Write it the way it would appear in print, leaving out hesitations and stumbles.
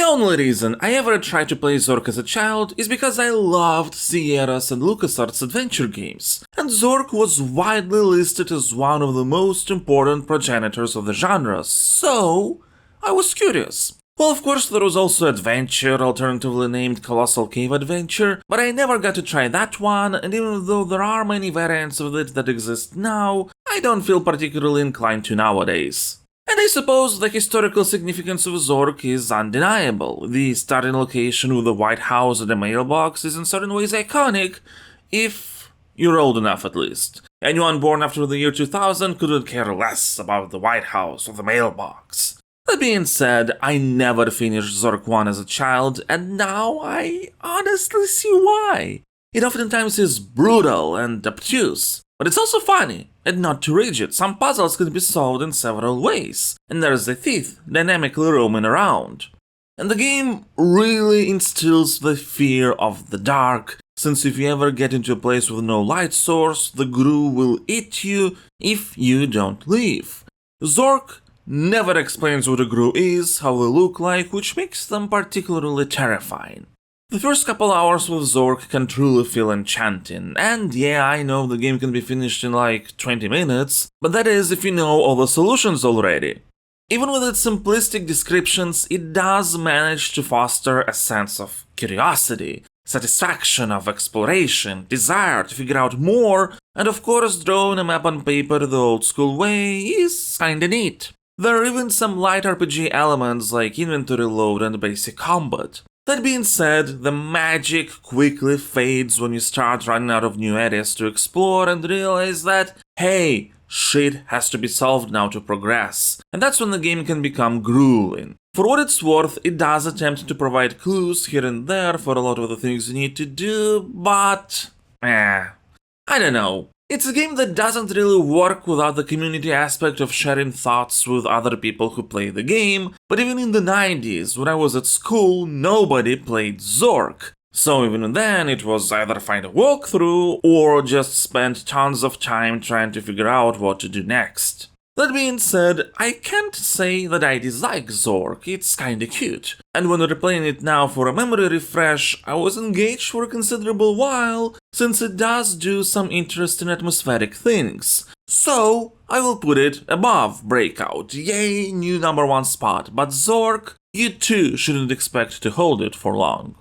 only reason I ever tried to play ZORK as a child is because I loved Sierra's and LucasArts adventure games, and ZORK was widely listed as one of the most important progenitors of the genre, so I was curious. Well, of course, there was also Adventure, alternatively named Colossal Cave Adventure, but I never got to try that one, and even though there are many variants of it that exist now, I don't feel particularly inclined to nowadays. And I suppose the historical significance of ZORK is undeniable. The starting location with the White House and the mailbox is in certain ways iconic, if you're old enough at least. Anyone born after the year 2000 couldn't care less about the White House or the mailbox. That being said, I never finished ZORK 1 as a child, and now I honestly see why. It oftentimes is brutal and obtuse, but it's also funny and not too rigid. Some puzzles can be solved in several ways, and there's a thief dynamically roaming around. And the game really instills the fear of the dark, since if you ever get into a place with no light source, the Gru will eat you if you don't leave. ZORK never explains what a Gru is, how they look like, which makes them particularly terrifying. The first couple hours with ZORK can truly feel enchanting, and yeah, I know the game can be finished in like 20 minutes, but that is if you know all the solutions already. Even with its simplistic descriptions, it does manage to foster a sense of curiosity, satisfaction of exploration, desire to figure out more, and of course drawing a map on paper the old school way is kinda neat. There are even some light RPG elements like inventory load and basic combat. That being said, the magic quickly fades when you start running out of new areas to explore and realize that, hey, shit has to be solved now to progress. And that's when the game can become grueling. For what it's worth, it does attempt to provide clues here and there for a lot of the things you need to do, but I don't know. It's a game that doesn't really work without the community aspect of sharing thoughts with other people who play the game, but even in the 90s, when I was at school, nobody played ZORK. So even then, it was either find a walkthrough or just spend tons of time trying to figure out what to do next. That being said, I can't say that I dislike ZORK, it's kinda cute. And when replaying it now for a memory refresh, I was engaged for a considerable while, since it does do some interesting atmospheric things. So, I will put it above Breakout, yay, new #1 spot, but ZORK, you too shouldn't expect to hold it for long.